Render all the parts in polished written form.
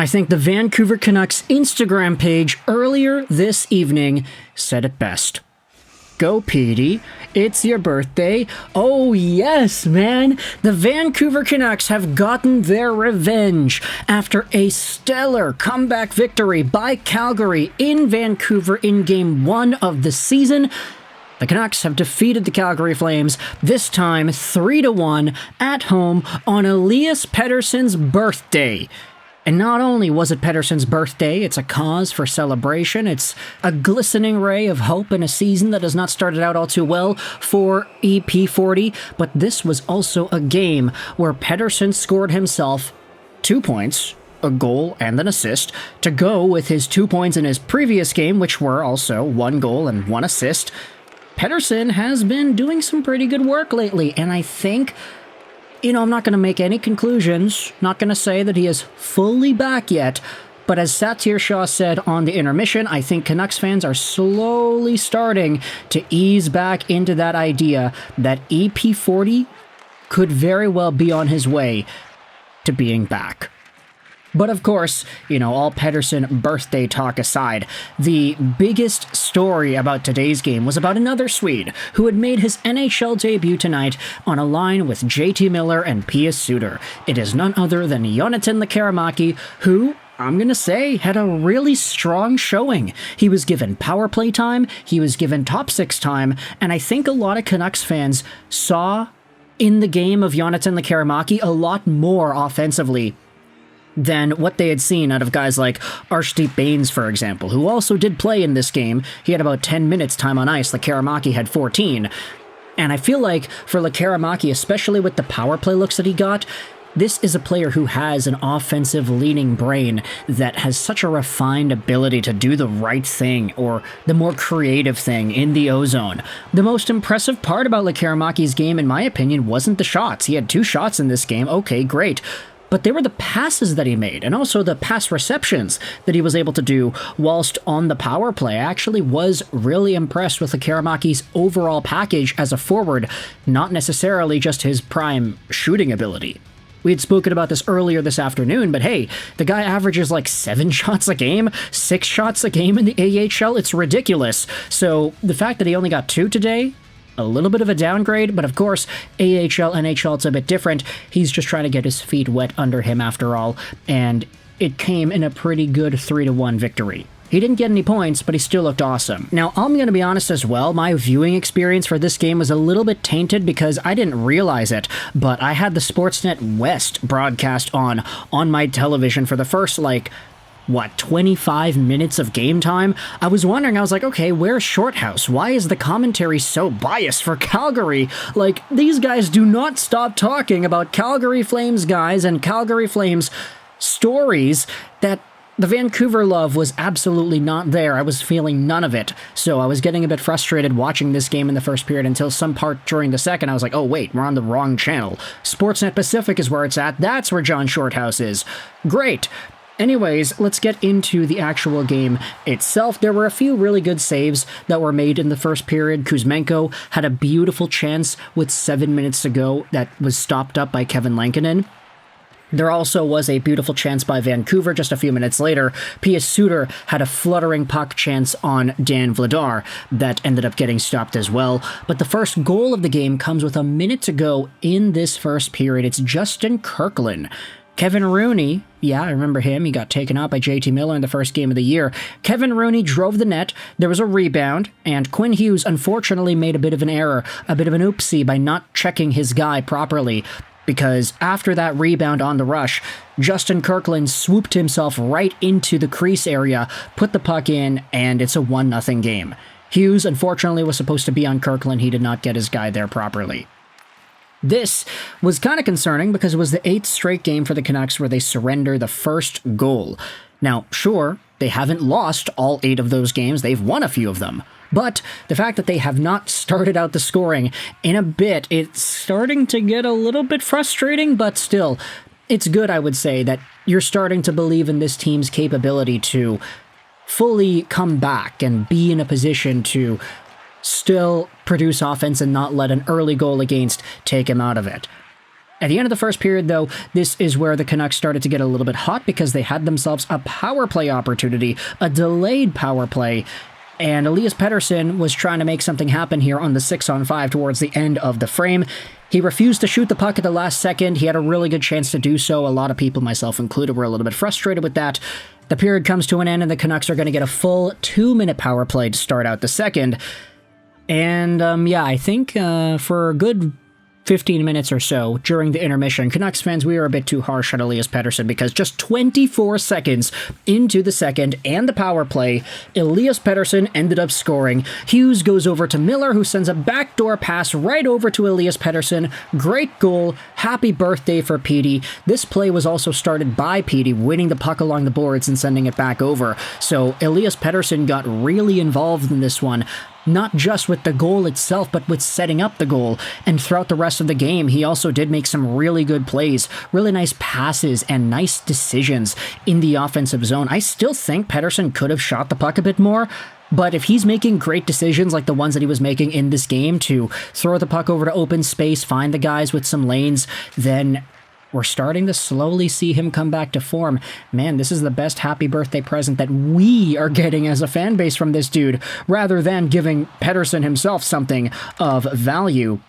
I think the Vancouver Canucks Instagram page earlier this evening said it best. Go, Petey. It's your birthday. Oh, yes, man. The Vancouver Canucks have gotten their revenge. After a stellar comeback victory by Calgary in Vancouver in Game 1 of the season, the Canucks have defeated the Calgary Flames, this time 3-1 at home on Elias Pettersson's birthday. And not only was it Pettersson's birthday, it's a cause for celebration. It's a glistening ray of hope in a season that has not started out all too well for EP40. But this was also a game where Pettersson scored himself 2 points, a goal and an assist, to go with his 2 points in his previous game, which were also 1 goal and 1 assist. Pettersson has been doing some pretty good work lately, and I think, I'm not going to make any conclusions, not going to say that he is fully back yet, but as Satyr Shah said on the intermission, I think Canucks fans are slowly starting to ease back into that idea that EP40 could very well be on his way to being back. But of course, all Pettersson birthday talk aside, the biggest story about today's game was about another Swede who had made his NHL debut tonight on a line with JT Miller and Pius Suter. It is none other than Jonathan Lekkerimaki, who, I'm going to say, had a really strong showing. He was given power play time, he was given top 6 time, and I think a lot of Canucks fans saw in the game of Jonathan Lekkerimaki a lot more offensively than what they had seen out of guys like Arshdeep Bains, for example, who also did play in this game. He had about 10 minutes time on ice. Lekkerimaki had 14. And I feel like for Lekkerimaki, especially with the power play looks that he got, this is a player who has an offensive-leaning brain that has such a refined ability to do the right thing, or the more creative thing, in the O-zone. The most impressive part about Lekkerimaki's game, in my opinion, wasn't the shots. He had 2 shots in this game. Okay, great. But they were the passes that he made, and also the pass receptions that he was able to do whilst on the power play. I actually was really impressed with Lekkerimaki's overall package as a forward, not necessarily just his prime shooting ability. We had spoken about this earlier this afternoon, but hey, the guy averages like 7 shots a game, 6 shots a game in the AHL. It's ridiculous. So the fact that he only got 2 today, a little bit of a downgrade, but of course, AHL, NHL, it's a bit different. He's just trying to get his feet wet under him after all, and it came in a pretty good 3-1 victory. He didn't get any points, but he still looked awesome. Now, I'm going to be honest as well, my viewing experience for this game was a little bit tainted because I didn't realize it, but I had the Sportsnet West broadcast on my television for the first, 25 minutes of game time? I was wondering, I was like, okay, where's Shorthouse? Why is the commentary so biased for Calgary? These guys do not stop talking about Calgary Flames guys and Calgary Flames stories that the Vancouver love was absolutely not there. I was feeling none of it. So I was getting a bit frustrated watching this game in the first period until some part during the second. I was like, oh wait, we're on the wrong channel. Sportsnet Pacific is where it's at. That's where John Shorthouse is. Great. Anyways, let's get into the actual game itself. There were a few really good saves that were made in the first period. Kuzmenko had a beautiful chance with 7 minutes to go that was stopped up by Kevin Lankinen. There also was a beautiful chance by Vancouver just a few minutes later. Pius Suter had a fluttering puck chance on Dan Vladar that ended up getting stopped as well. But the first goal of the game comes with a minute to go in this first period. It's Justin Kirkland. Kevin Rooney, yeah, I remember him. He got taken out by JT Miller in the first game of the year. Kevin Rooney drove the net, there was a rebound, and Quinn Hughes unfortunately made a bit of an error, a bit of an oopsie by not checking his guy properly, because after that rebound on the rush, Justin Kirkland swooped himself right into the crease area, put the puck in, and it's a 1-0 game. Hughes, unfortunately, was supposed to be on Kirkland. He did not get his guy there properly. This was kind of concerning because it was the 8th straight game for the Canucks where they surrender the first goal. Now, sure, they haven't lost all 8 of those games. They've won a few of them. But the fact that they have not started out the scoring in a bit, it's starting to get a little bit frustrating, but still, it's good, I would say, that you're starting to believe in this team's capability to fully come back and be in a position to still produce offense and not let an early goal against take him out of it. At the end of the first period, though, this is where the Canucks started to get a little bit hot because they had themselves a power play opportunity, a delayed power play, and Elias Pettersson was trying to make something happen here on the 6-on-5 towards the end of the frame. He refused to shoot the puck at the last second. He had a really good chance to do so. A lot of people, myself included, were a little bit frustrated with that. The period comes to an end, and the Canucks are going to get a full 2-minute power play to start out the second. And, I think for a good 15 minutes or so during the intermission, Canucks fans, we were a bit too harsh on Elias Pettersson because just 24 seconds into the second and the power play, Elias Pettersson ended up scoring. Hughes goes over to Miller, who sends a backdoor pass right over to Elias Pettersson. Great goal. Happy birthday for Petey. This play was also started by Petey, winning the puck along the boards and sending it back over. So Elias Pettersson got really involved in this one. Not just with the goal itself, but with setting up the goal. And throughout the rest of the game, he also did make some really good plays, really nice passes, and nice decisions in the offensive zone. I still think Pettersson could have shot the puck a bit more, but if he's making great decisions like the ones that he was making in this game to throw the puck over to open space, find the guys with some lanes, then we're starting to slowly see him come back to form. Man, this is the best happy birthday present that we are getting as a fan base from this dude, rather than giving Pettersson himself something of value.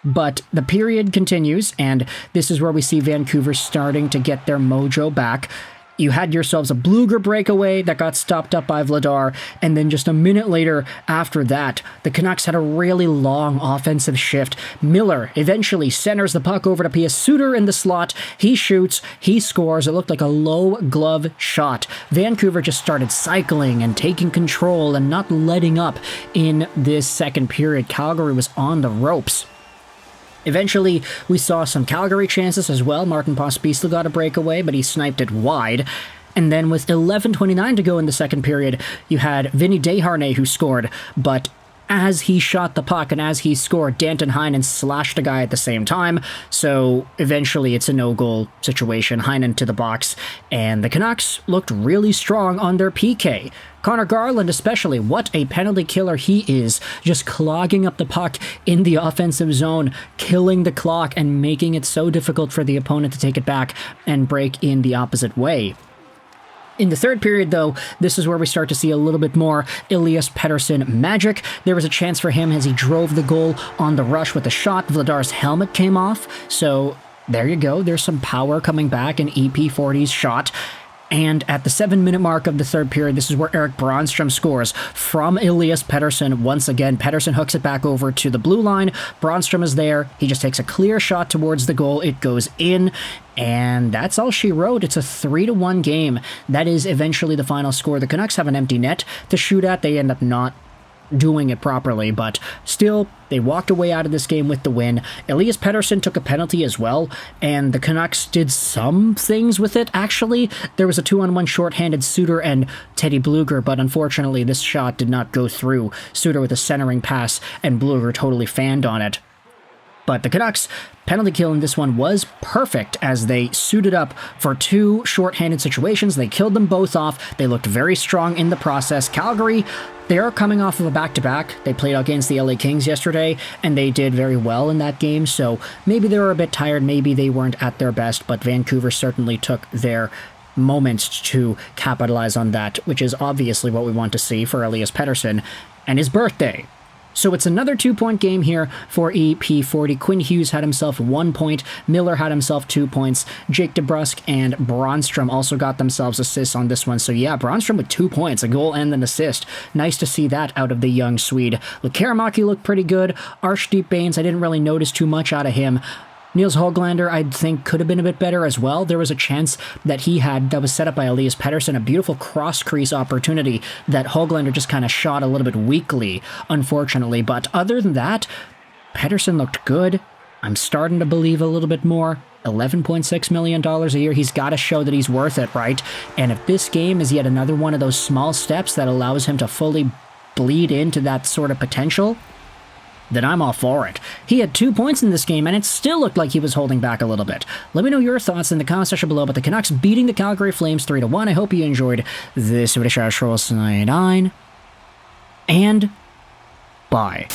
But the period continues, and this is where we see Vancouver starting to get their mojo back. You had yourselves a Blueger breakaway that got stopped up by Vladar, and then just a minute later after that, the Canucks had a really long offensive shift. Miller eventually centers the puck over to Pius Suter in the slot. He shoots, he scores. It looked like a low glove shot. Vancouver just started cycling and taking control and not letting up in this second period. Calgary was on the ropes. Eventually, we saw some Calgary chances as well. Martin Pospisil got a breakaway, but he sniped it wide. And then with 11:29 to go in the second period, you had Vinny Desharnais who scored, but as he shot the puck and as he scored, Danton Heinen slashed a guy at the same time, so eventually it's a no-goal situation. Heinen to the box, and the Canucks looked really strong on their PK. Connor Garland especially, what a penalty killer he is, just clogging up the puck in the offensive zone, killing the clock and making it so difficult for the opponent to take it back and break in the opposite way. In the third period, though, this is where we start to see a little bit more Elias Pettersson magic. There was a chance for him as he drove the goal on the rush with a shot. Vladar's helmet came off, so there you go. There's some power coming back in EP40's shot. And at the 7-minute mark of the third period, this is where Erik Brannstrom scores from Elias Pettersson. Once again, Pettersson hooks it back over to the blue line. Brannstrom is there. He just takes a clear shot towards the goal. It goes in. And that's all she wrote. It's a 3-1 game. That is eventually the final score. The Canucks have an empty net to shoot at. They end up not doing it properly, but still, they walked away out of this game with the win. Elias Pettersson took a penalty as well, and the Canucks did some things with it, actually. There was a 2-on-1 shorthanded Suter and Teddy Blueger, but unfortunately this shot did not go through. Suter with a centering pass, and Blueger totally fanned on it. But the Canucks' penalty kill in this one was perfect as they suited up for two shorthanded situations. They killed them both off. They looked very strong in the process. Calgary, they are coming off of a back-to-back. They played against the LA Kings yesterday, and they did very well in that game, so maybe they were a bit tired, maybe they weren't at their best, but Vancouver certainly took their moments to capitalize on that, which is obviously what we want to see for Elias Pettersson and his birthday. So it's another 2-point game here for EP40. Quinn Hughes had himself 1 point. Miller had himself 2 points. Jake DeBrusk and Brannstrom also got themselves assists on this one. So yeah, Brannstrom with 2 points, a goal and an assist. Nice to see that out of the young Swede. Lekkerimaki looked pretty good. Arshdeep Baines, I didn't really notice too much out of him. Niels Höglander, I think, could have been a bit better as well. There was a chance that he had that was set up by Elias Pettersson, a beautiful cross-crease opportunity that Höglander just kind of shot a little bit weakly, unfortunately. But other than that, Pettersson looked good. I'm starting to believe a little bit more. $11.6 million a year, he's got to show that he's worth it, right? And if this game is yet another one of those small steps that allows him to fully bleed into that sort of potential, then I'm all for it. He had 2 points in this game, and it still looked like he was holding back a little bit. Let me know your thoughts in the comment section below, but the Canucks beating the Calgary Flames 3-1. I hope you enjoyed this video. And bye.